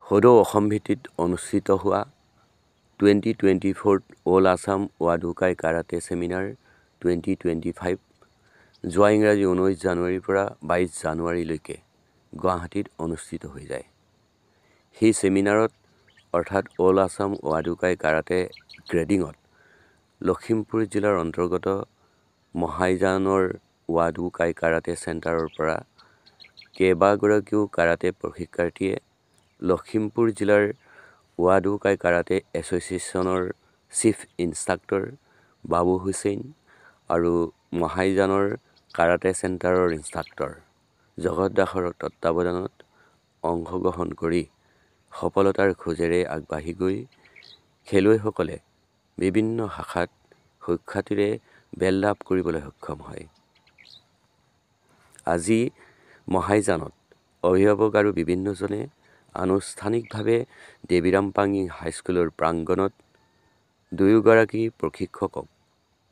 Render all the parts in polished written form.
সদৌ অসম ভিত্তিত অনুষ্ঠিত হোৱা 2024 all Assam Wadokai karate seminar 2025 যোৱা ইংৰাজী 19 জানুৱাৰীৰ পৰা 22 জানুৱাৰীলৈকে গুৱাহাটীত অনুষ্ঠিত হৈ যায়। সেই ছেমিনাৰত অৰ্থাৎ all Assam Wadokai karate গ্ৰেডিঙত Lakhimpur জিলাৰ অন্তৰ্গত মহাইজানৰ ৱাডুকাই কাৰাটে চেণ্টাৰৰ পৰা কেইবাগৰাকীও কাৰাটে প্ৰশিক্ষাৰ্থীয়ে লখিমপুৰ জিলাৰ ৱাডুকাই কাৰাটে এছ'চিয়েশ্যনৰ চিফ ইনষ্ট্ৰাক্টৰ বাবু হুছেইন আৰু মহাইজানৰ কাৰাটে চেণ্টাৰৰ ইনষ্ট্ৰাক্টৰ জগত দাসৰ তত্বাৱধানত অংশগ্ৰহণ কৰি সফলতাৰ খোজেৰে আগবাঢ়ি গৈ খেলুৱৈসকলে বিভিন্ন শাখাত সুখ্যাতিৰে বেল লাভ কৰিবলৈ সক্ষম হয়। আজি মহাইজানত অভিভাৱক আৰু বিভিন্নজনে আনুষ্ঠানিকভাৱে দেৱীৰাম পাঙি হাইস্কুলৰ প্ৰাংগণত দুয়োগৰাকী প্ৰশিক্ষকক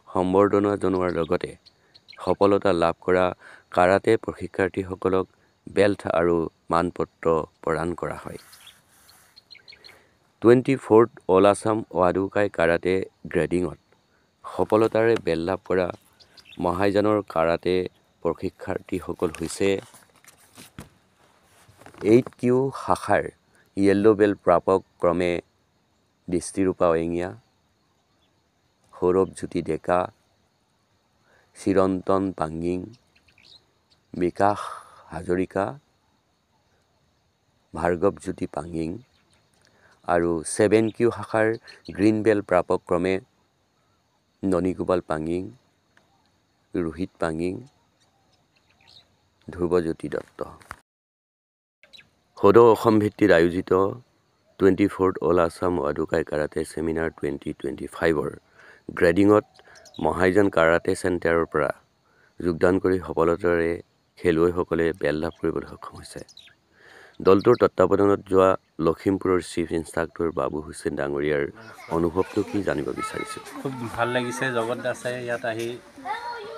সম্বৰ্ধনা জনোৱাৰ লগতে সফলতা লাভ কৰা কাৰাটে প্ৰশিক্ষাৰ্থীসকলক বেল্ট আৰু মানপত্ৰ প্ৰদান কৰা হয়। 24th all Assam Wadokai karate গ্ৰেডিঙত সফলতাৰে বেল লাভ কৰা মহাইজানৰ কাৰাটে প্ৰশিক্ষাৰ্থীসকল হৈছে 8Q শাখাৰ য়েল্লো বেল্ট প্ৰাপক ক্ৰমে দৃষ্টিৰূপা ৱেঙিয়া, সৌৰভজ্যোতি ডেকা, চিৰন্তন পাঙ্গিং, বিকাশ হাজৰিকা, ভাৰ্গৱজ্যোতি পাঙ্গিং আৰু 7Q শাখাৰ গ্ৰীণ বেল্ট প্ৰাপক ক্ৰমে ননীগোপাল পাঙ্গিং, ৰোহিত পাঙ্গিং, ধ্ৰুৱজ্যোতি দত্ত। সদৌ অসম ভিত্তিত আয়োজিত 24th all Assam Wadokai karate seminar 2025ৰ গ্ৰেডিঙত মহাইজান কাৰাটে চেণ্টাৰৰ পৰা যোগদান কৰি সফলতাৰে খেলুৱৈসকলে বেল লাভ কৰিবলৈ সক্ষম হৈছে। দলটোৰ তত্বাৱধানত যোৱা লখিমপুৰৰ চিফ ইনষ্ট্ৰাক্টৰ বাবু হুছেইন ডাঙৰীয়াৰ অনুভৱটো কি জানিব বিচাৰিছোঁ। খুব ভাল লাগিছে। জগত দাসে ইয়াত আহি,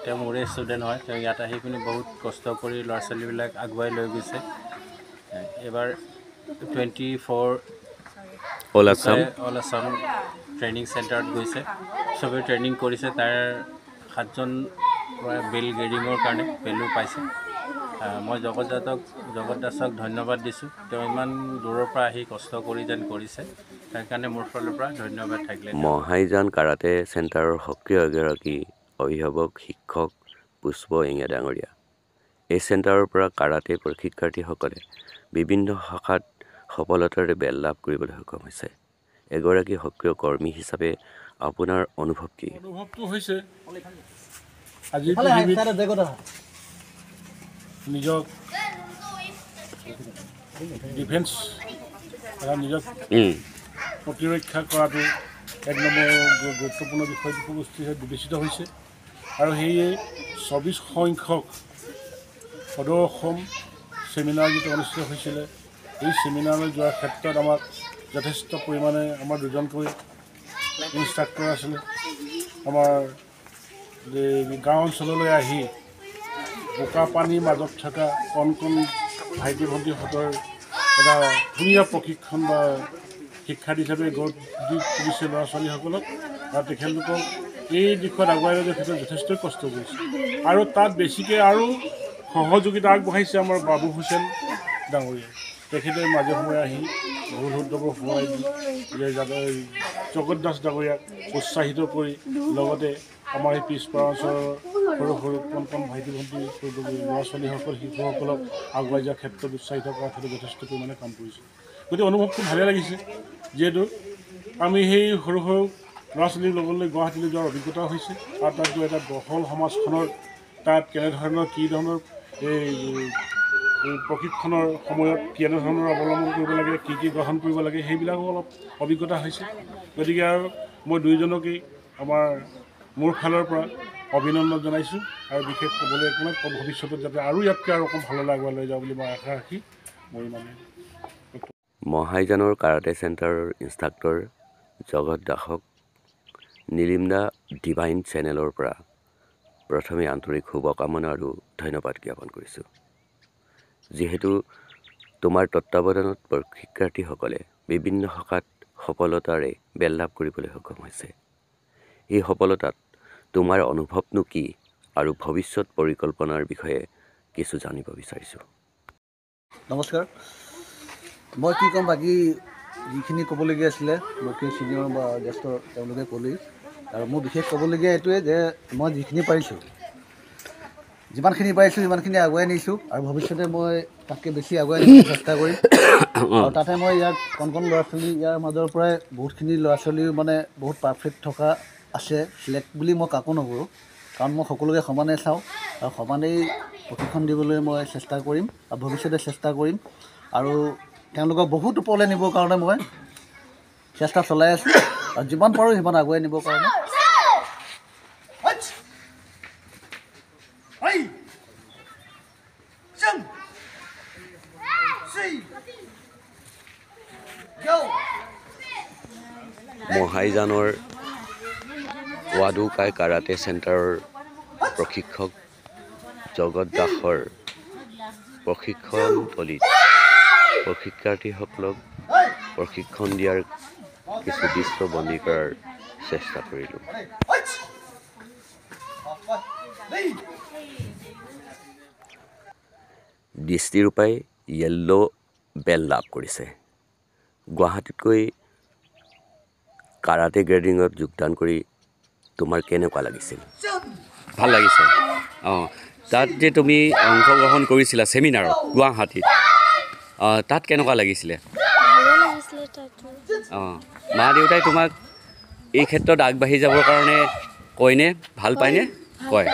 তেওঁ মোৰে ষ্টুডেণ্ট হয়, তেওঁ ইয়াত আহি পিনি বহুত কষ্ট কৰি ল'ৰা ছোৱালীবিলাক আগুৱাই লৈ গৈছে। এইবাৰ 24 অল আছাম ট্ৰেইনিং চেণ্টাৰত গৈছে, চবেই ট্ৰেইনিং কৰিছে। তাৰ 7জন বেল গ্ৰেডিঙৰ কাৰণে বেলো পাইছে। মই জগত দাসক ধন্যবাদ দিছোঁ। তেওঁ ইমান দূৰৰ পৰা আহি কষ্ট কৰি যেন কৰিছে, তাৰ কাৰণে মোৰ ফালৰ পৰা ধন্যবাদ থাকিলে। মহাইজান কাৰাটে চেণ্টাৰৰ সক্ৰিয় এগৰাকী অভিভাৱক শিক্ষক পুষ্প এঙিয়া ডাঙৰীয়া। এই চেণ্টাৰৰ পৰা কাৰাটে প্ৰশিক্ষাৰ্থীসকলে বিভিন্ন শাখাত সফলতাৰে বেল লাভ কৰিবলৈ সক্ষম হৈছে। এগৰাকী সক্ৰিয় কৰ্মী হিচাপে আপোনাৰ অনুভৱ কি? অনুভৱটো হৈছে আজি পৃথিৱীত নিজক ডিফেন্স নিজক প্ৰতিৰক্ষা কৰাটো এক নম্বৰ গুৰুত্বপূৰ্ণ বিষয়বস্তু বিবেচিত হৈছে আৰু সেয়ে 24 সংখ্যক সদৌ অসম ছেমিনাৰ যিটো অনুষ্ঠিত হৈছিলে, এই ছেমিনাৰলৈ যোৱাৰ ক্ষেত্ৰত আমাক যথেষ্ট পৰিমাণে আমাৰ দুজনকৈ ইনষ্ট্ৰাক্টৰ আছিলে। আমাৰ গাঁও অঞ্চললৈ আহি বোকা পানীৰ মাজত থকা কণ ভাইটি ভণ্টিহঁতৰ এটা ধুনীয়া প্ৰশিক্ষণ বা শিক্ষাৰ্থী হিচাপে গঢ় দি তুলিছে ল'ৰা ছোৱালীসকলক, আৰু তেখেতলোকক এই দিশত আগুৱাই লৈ যোৱাৰ ক্ষেত্ৰত যথেষ্ট কষ্ট কৰিছে। আৰু তাত বেছিকৈ আৰু সহযোগিতা আগবঢ়াইছে আমাৰ বাবু হুছেইন ডাঙৰীয়াই। তেখেতে মাজে সময়ে আহি ভুল শুদ্ধবোৰ সোঁৱাই দি জগত দাস ডাঙৰীয়াক উৎসাহিত কৰি লগতে আমাৰ এই পিছপৰা অঞ্চলৰ সৰু কণ ভাইটি ভণ্টি ল'ৰা ছোৱালীসকল শিশুসকলক আগুৱাই যোৱাৰ ক্ষেত্ৰত উৎসাহিত কৰাৰ ক্ষেত্ৰত যথেষ্ট পৰিমাণে কাম কৰিছে। গতিকে অনুভৱটো ভালে লাগিছে, যিহেতু আমি সেই সৰু ল'ৰা ছোৱালীক লগলৈ গুৱাহাটীলৈ যোৱাৰ অভিজ্ঞতা হৈছে, আৰু তাত গৈ এটা বহল সমাজখনৰ তাত কেনেধৰণৰ কি ধৰণৰ এই প্ৰশিক্ষণৰ সময়ত কেনেধৰণৰ অৱলম্বন কৰিব লাগে, কি গ্ৰহণ কৰিব লাগে, সেইবিলাকো অলপ অভিজ্ঞতা হৈছে। গতিকে আৰু মই দুয়োজনকেই মোৰ ফালৰ পৰা অভিনন্দন জনাইছোঁ, আৰু বিশেষ ক'বলৈ একো নাই, ভৱিষ্যতত যাতে আৰু ইয়াতকৈ আৰু অকণ ভাললৈ আগুৱাই লৈ যাওঁ বুলি মই আশা ৰাখি মই মহাইজানৰ কাৰাটে চেণ্টাৰৰ ইনষ্ট্ৰাক্টৰ জগত দাসক নীলিমদা ডিভাইন চেনেলৰ পৰা প্ৰথমে আন্তৰিক শুভকামনা আৰু ধন্যবাদ জ্ঞাপন কৰিছোঁ। যিহেতু তোমাৰ তত্ত্বাৱধানত শিক্ষাৰ্থীসকলে বিভিন্ন শাখাত সফলতাৰে বেল লাভ কৰিবলৈ সক্ষম হৈছে। এই সফলতাত তোমাৰ অনুভৱনো কি আৰু ভৱিষ্যত পৰিকল্পনাৰ বিষয়ে কিছু জানিব বিচাৰিছোঁ। নমস্কাৰ, মই কি ক'ম, বাকী যিখিনি ক'বলগীয়া আছিলে মোতকৈ ছিনিয়ৰ বা জ্যেষ্ঠ তেওঁলোকে ক'লেই। আৰু মোৰ বিশেষ ক'বলগীয়া এইটোৱে যে মই যিখিনি পাৰিছোঁ, সিমানখিনি আগুৱাই নিছোঁ আৰু ভৱিষ্যতে মই তাতকৈ বেছি আগুৱাই নিবলৈ চেষ্টা কৰিম। আৰু তাতে মই ইয়াত কণ ল'ৰা ছোৱালী, ইয়াৰ মাজৰ পৰাই বহুতখিনি ল'ৰা ছোৱালীও মানে বহুত পাৰফেক্ট থকা আছে। চিলেক্ট বুলি মই কাকো নকৰোঁ, কাৰণ মই সকলোকে সমানে চাওঁ আৰু সমানেই প্ৰশিক্ষণ দিবলৈ মই চেষ্টা কৰিম আৰু ভৱিষ্যতে চেষ্টা কৰিম। আৰু তেওঁলোকক বহুত ওপৰলৈ নিবৰ কাৰণে মই চেষ্টা চলাই আছোঁ আৰু যিমান পাৰোঁ সিমান আগুৱাই নিবৰ কাৰণে। মহাইজানৰ ৱাডুকাই কাৰাটে চেণ্টাৰৰ প্ৰশিক্ষক জগত দাসৰ প্ৰশিক্ষণথলীত প্ৰশিক্ষাৰ্থীসকলক প্ৰশিক্ষণ দিয়াৰ কিছু দৃশ্য বন্দী কৰাৰ চেষ্টা কৰিলোঁ। দৃষ্টিৰূপাই য়েল্ল' বেল লাভ কৰিছে। গুৱাহাটীতকৈ কাৰাটে গ্ৰেডিঙত যোগদান কৰি তোমাৰ কেনেকুৱা লাগিছিল? ভাল লাগিছে। তাত যে তুমি অংশগ্ৰহণ কৰিছিলা ছেমিনাৰত গুৱাহাটীত, তাত কেনেকুৱা লাগিছিলে? মা দেউতাই তোমাক এই ক্ষেত্ৰত আগবাঢ়ি যাবৰ কাৰণে কয়নে? ভাল পায়নে? কয়।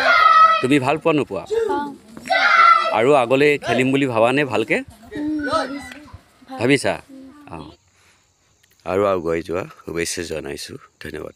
তুমি ভাল পোৱা নোপোৱা? আৰু আগলৈ খেলিম বুলি ভাবানে ভালকৈ? ভাবিছা? আৰু আগুৱাই যোৱা শুভেচ্ছা জনাইছোঁ। ধন্যবাদ।